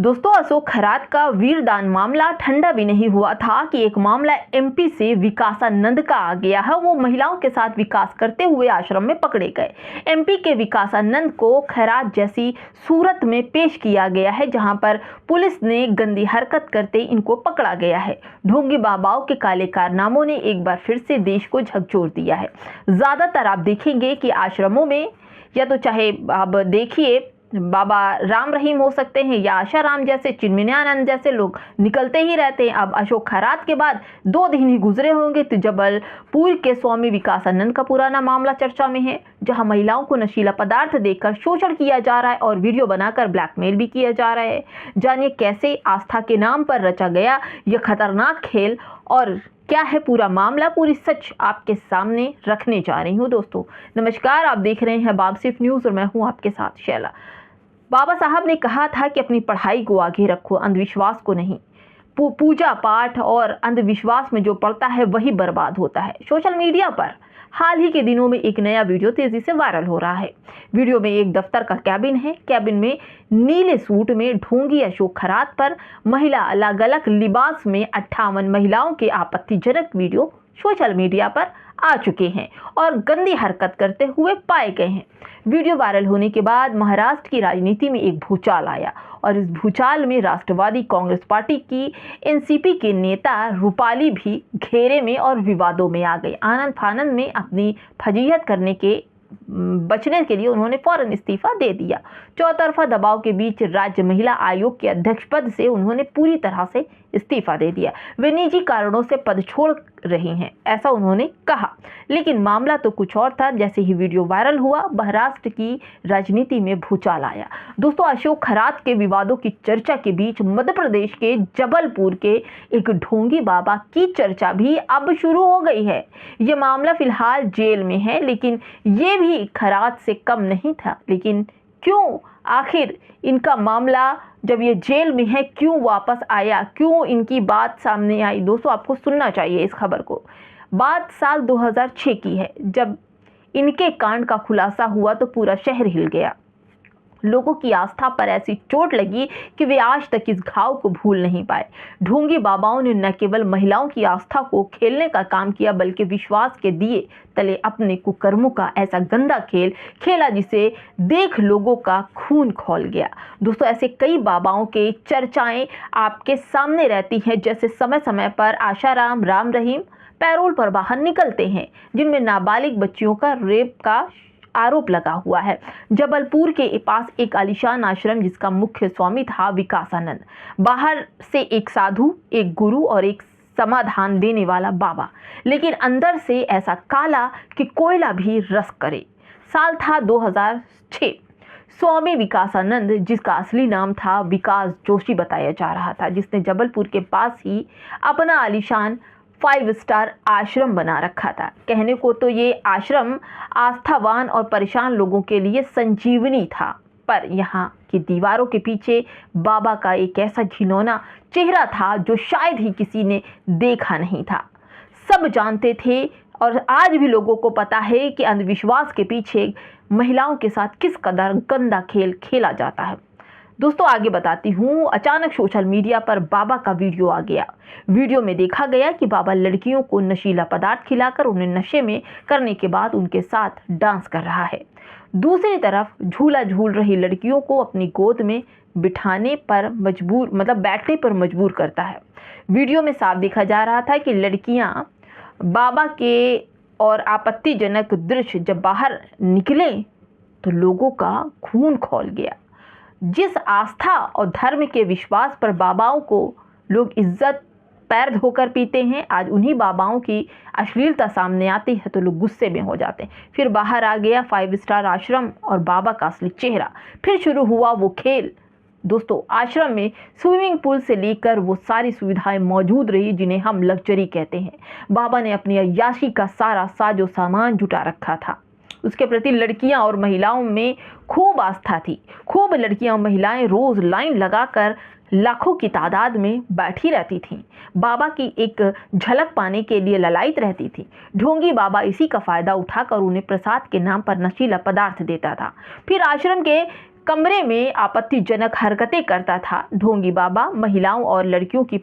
दोस्तों, अशोक खरात का वीरदान मामला ठंडा भी नहीं हुआ था कि एक मामला एमपी से विकासानंद का आ गया है। वो महिलाओं के साथ विकास करते हुए आश्रम में पकड़े गए। एमपी के विकासानंद को खैरात जैसी सूरत में पेश किया गया है, जहां पर पुलिस ने गंदी हरकत करते इनको पकड़ा गया है। ढोंगी बाबाओं के काले कारनामों ने एक बार फिर से देश को झकझोर दिया है। ज्यादातर आप देखेंगे कि आश्रमों में या तो चाहे आप देखिए बाबा राम रहीम हो सकते हैं या आशाराम जैसे, चिन्मयानंद जैसे लोग निकलते ही रहते हैं। अब अशोक खरात के बाद 2 दिन ही गुजरे होंगे तो जबलपुर के स्वामी विकासानंद का पुराना मामला चर्चा में है, जहां महिलाओं को नशीला पदार्थ देकर शोषण किया जा रहा है और वीडियो बनाकर ब्लैकमेल भी किया जा रहा है। जानिए कैसे आस्था के नाम पर रचा गया यह खतरनाक खेल और क्या है पूरा मामला। पूरी सच आपके सामने रखने जा रही हूँ। दोस्तों नमस्कार, आप देख रहे हैं बाब सिर्फ न्यूज़ और मैं हूँ आपके साथ शैला। बाबा साहब ने कहा था कि अपनी पढ़ाई को आगे रखो, अंधविश्वास को नहीं। पूजा पाठ और अंधविश्वास में जो पड़ता है वही बर्बाद होता है। सोशल मीडिया पर हाल ही के दिनों में एक नया वीडियो तेजी से वायरल हो रहा है। वीडियो में एक दफ्तर का कैबिन है। कैबिन में नीले सूट में ढोंगी अशोक खरात पर महिला अलग अलग लिबास में 58 महिलाओं के आपत्तिजनक वीडियो सोशल मीडिया पर आ चुके हैं और गंदी हरकत करते हुए पाए गए हैं। वीडियो वायरल होने के बाद महाराष्ट्र की राजनीति में एक भूचाल आया और इस भूचाल में राष्ट्रवादी कांग्रेस पार्टी की एनसीपी के नेता रूपाली भी घेरे में और विवादों में आ गई। आनंद फानंद में अपनी फजीहत करने के बचने के लिए उन्होंने फौरन इस्तीफा दे दिया। चौतरफा दबाव के बीच राज्य महिला आयोग के अध्यक्ष पद से उन्होंने पूरी तरह से इस्तीफा दे दिया। वे निजी कारणों से पद छोड़ रही हैं, ऐसा उन्होंने कहा। लेकिन मामला तो कुछ और था। जैसे ही वीडियो वायरल हुआ, महाराष्ट्र की राजनीति में भूचाल आया। दोस्तों, अशोक खरात के विवादों की चर्चा के बीच मध्य प्रदेश के जबलपुर के एक ढोंगी बाबा की चर्चा भी अब शुरू हो गई है। ये मामला फिलहाल जेल में है, लेकिन ये भी खरात से कम नहीं था। लेकिन क्यों आखिर इनका मामला जब ये जेल में है क्यों वापस आया, क्यों इनकी बात सामने आई? दोस्तों आपको सुनना चाहिए इस खबर को। बात साल 2006 की है, जब इनके कांड का खुलासा हुआ तो पूरा शहर हिल गया। लोगों की आस्था पर ऐसी चोट लगी कि वे आज तक इस घाव को भूल नहीं पाए। ढोंगी बाबाओं ने न केवल महिलाओं की आस्था को खेलने का काम किया, बल्कि विश्वास के दिए तले अपने कुकर्मों का ऐसा गंदा खेल खेला जिसे देख लोगों का खून खौल गया। दोस्तों, ऐसे कई बाबाओं के चर्चाएं आपके सामने रहती हैं, जैसे समय समय पर आशाराम, राम रहीम पैरोल पर बाहर निकलते हैं, जिनमें नाबालिग बच्चियों का रेप का आरोप लगा हुआ है। जबलपुर के पास एक आलीशान आश्रम जिसका मुख्य स्वामी था विकासानंद। बाहर से एक साधु, एक गुरु और एक समाधान देने वाला बाबा, लेकिन अंदर से ऐसा काला कि कोयला भी रस करे। साल था 2006। स्वामी विकासानंद, जिसका असली नाम था विकास जोशी बताया जा रहा था, जिसने जबलपुर के पास ही अपना आलीशान 5 स्टार आश्रम बना रखा था। कहने को तो ये आश्रम आस्थावान और परेशान लोगों के लिए संजीवनी था, पर यहाँ की दीवारों के पीछे बाबा का एक ऐसा घिनौना चेहरा था जो शायद ही किसी ने देखा नहीं था। सब जानते थे और आज भी लोगों को पता है कि अंधविश्वास के पीछे महिलाओं के साथ किस कदर गंदा खेल खेला जाता है। दोस्तों आगे बताती हूँ। अचानक सोशल मीडिया पर बाबा का वीडियो आ गया। वीडियो में देखा गया कि बाबा लड़कियों को नशीला पदार्थ खिलाकर उन्हें नशे में करने के बाद उनके साथ डांस कर रहा है। दूसरी तरफ झूला झूल रही लड़कियों को अपनी गोद में बैठने पर मजबूर करता है। वीडियो में साफ देखा जा रहा था कि लड़कियां बाबा के और आपत्तिजनक दृश्य जब बाहर निकले तो लोगों का खून खौल गया। जिस आस्था और धर्म के विश्वास पर बाबाओं को लोग इज्जत पैर धोकर पीते हैं, आज उन्हीं बाबाओं की अश्लीलता सामने आती है तो लोग गुस्से में हो जाते हैं। फिर बाहर आ गया 5 स्टार आश्रम और बाबा का असली चेहरा। फिर शुरू हुआ वो खेल। दोस्तों, आश्रम में स्विमिंग पूल से लेकर वो सारी सुविधाएं मौजूद रही जिन्हें हम लग्जरी कहते हैं। बाबा ने अपनी अय्याशी का सारा साजो सामान जुटा रखा था। उसके प्रति लड़कियां और महिलाओं में खूब आस्था थी। खूब लड़कियां और महिलाएं रोज लाइन लगाकर लाखों की तादाद में बैठी रहती थीं। बाबा की एक झलक पाने के लिए ललायित रहती थी। ढोंगी बाबा इसी का फायदा उठाकर उन्हें प्रसाद के नाम पर नशीला पदार्थ देता था। फिर आश्रम के कमरे में आपत्तिजनक हरकतें करता था। ढोंगी बाबा महिलाओं और लड़कियों की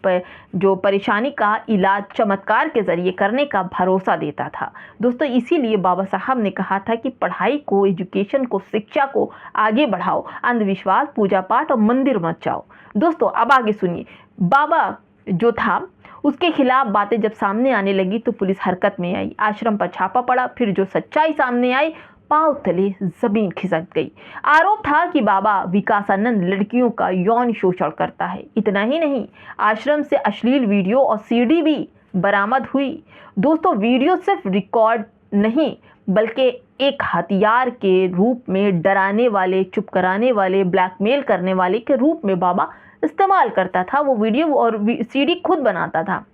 जो परेशानी का इलाज चमत्कार के जरिए करने का भरोसा देता था। दोस्तों, इसीलिए बाबा साहब ने कहा था कि पढ़ाई को, एजुकेशन को, शिक्षा को आगे बढ़ाओ, अंधविश्वास, पूजा पाठ और मंदिर मत जाओ। दोस्तों, अब आगे सुनिए। बाबा जो था उसके खिलाफ बातें जब सामने आने लगी तो पुलिस हरकत में आई, आश्रम पर छापा पड़ा। फिर जो सच्चाई सामने आई, पांव तले जमीन खिसक गई। आरोप था कि बाबा विकासानंद लड़कियों का यौन शोषण करता है। इतना ही नहीं, आश्रम से अश्लील वीडियो और सीडी भी बरामद हुई। दोस्तों, वीडियो सिर्फ रिकॉर्ड नहीं बल्कि एक हथियार के रूप में डराने वाले, चुप कराने वाले, ब्लैकमेल करने वाले के रूप में बाबा इस्तेमाल करता था। वो वीडियो और सीडी खुद बनाता था।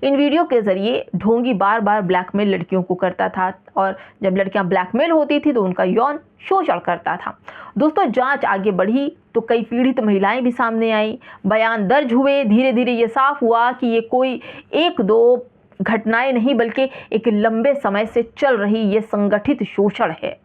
इन वीडियो के जरिए ढोंगी बार बार ब्लैकमेल लड़कियों को करता था और जब लड़कियां ब्लैकमेल होती थी तो उनका यौन शोषण करता था। दोस्तों, जांच आगे बढ़ी तो कई पीड़ित महिलाएं भी सामने आई, बयान दर्ज हुए। धीरे धीरे ये साफ हुआ कि ये कोई एक दो घटनाएं नहीं बल्कि एक लंबे समय से चल रही ये संगठित शोषण है।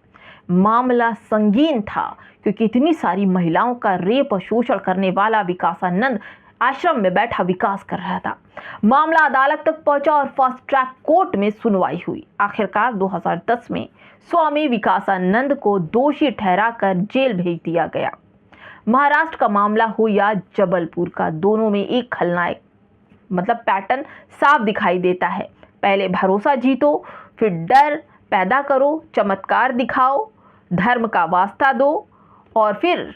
मामला संगीन था क्योंकि इतनी सारी महिलाओं का रेप और शोषण करने वाला विकासानंद आश्रम में बैठा विकास कर रहा था। मामला अदालत तक पहुंचा और फास्ट ट्रैक कोर्ट में सुनवाई हुई। आखिरकार 2010 में स्वामी विकासानंद को दोषी ठहराकर जेल भेज दिया गया। महाराष्ट्र का मामला हो या जबलपुर का, दोनों में एक खलनायक पैटर्न साफ दिखाई देता है। पहले भरोसा जीतो, फिर डर पैदा करो, चमत्कार दिखाओ, धर्म का वास्ता दो और फिर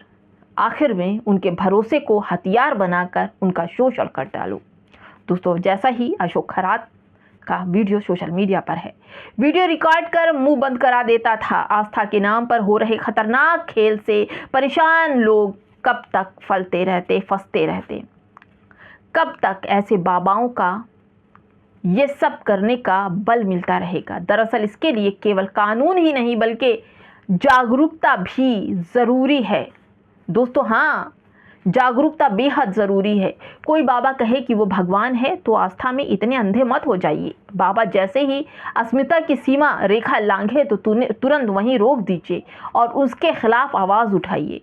आखिर में उनके भरोसे को हथियार बनाकर उनका शोषण कर डालो। दोस्तों, जैसा ही अशोक खरात का वीडियो सोशल मीडिया पर है, वीडियो रिकॉर्ड कर मुंह बंद करा देता था। आस्था के नाम पर हो रहे खतरनाक खेल से परेशान लोग कब तक फंसते रहते? कब तक ऐसे बाबाओं का ये सब करने का बल मिलता रहेगा? दरअसल इसके लिए केवल कानून ही नहीं बल्कि जागरूकता भी ज़रूरी है। दोस्तों, हाँ, जागरूकता बेहद ज़रूरी है। कोई बाबा कहे कि वो भगवान है तो आस्था में इतने अंधे मत हो जाइए। बाबा जैसे ही अस्मिता की सीमा रेखा लांघे तो तुरंत वहीं रोक दीजिए और उसके खिलाफ आवाज़ उठाइए।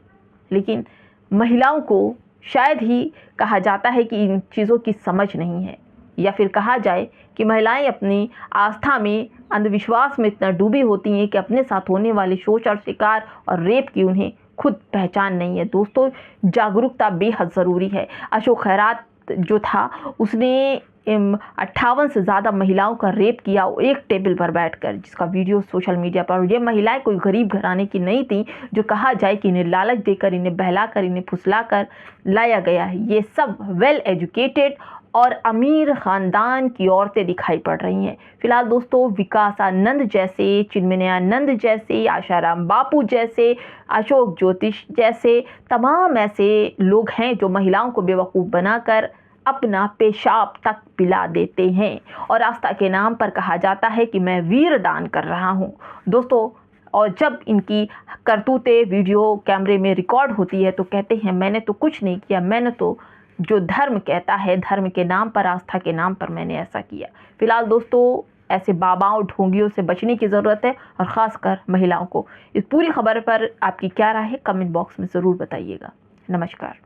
लेकिन महिलाओं को शायद ही कहा जाता है कि इन चीज़ों की समझ नहीं है, या फिर कहा जाए कि महिलाएं अपनी आस्था में, अंधविश्वास में इतना डूबी होती हैं कि अपने साथ होने वाले शोषण, शिकार और रेप की उन्हें खुद पहचान नहीं है। दोस्तों, जागरूकता बेहद ज़रूरी है। अशोक खैरात जो था उसने 58 से ज़्यादा महिलाओं का रेप किया एक टेबल पर बैठकर, जिसका वीडियो सोशल मीडिया पर। ये महिलाएं कोई गरीब घराने की नहीं थी जो कहा जाए कि इन्हें लालच देकर, इन्हें बहलाकर, इन्हें फुसलाकर लाया गया है। ये सब वेल एजुकेटेड और अमीर ख़ानदान की औरतें दिखाई पड़ रही हैं। फिलहाल दोस्तों, विकासानंद जैसे, चिन्मयानंद जैसे, आशाराम बापू जैसे, अशोक ज्योतिष जैसे तमाम ऐसे लोग हैं जो महिलाओं को बेवकूफ़ बनाकर अपना पेशाब तक पिला देते हैं और आस्था के नाम पर कहा जाता है कि मैं वीर दान कर रहा हूँ। दोस्तों, और जब इनकी करतूतें वीडियो कैमरे में रिकॉर्ड होती है तो कहते हैं मैंने तो कुछ नहीं किया, मैंने तो जो धर्म कहता है, धर्म के नाम पर, आस्था के नाम पर मैंने ऐसा किया। फिलहाल दोस्तों, ऐसे बाबाओं, ढोंगियों से बचने की ज़रूरत है और ख़ासकर महिलाओं को। इस पूरी खबर पर आपकी क्या राय है, कमेंट बॉक्स में ज़रूर बताइएगा। नमस्कार।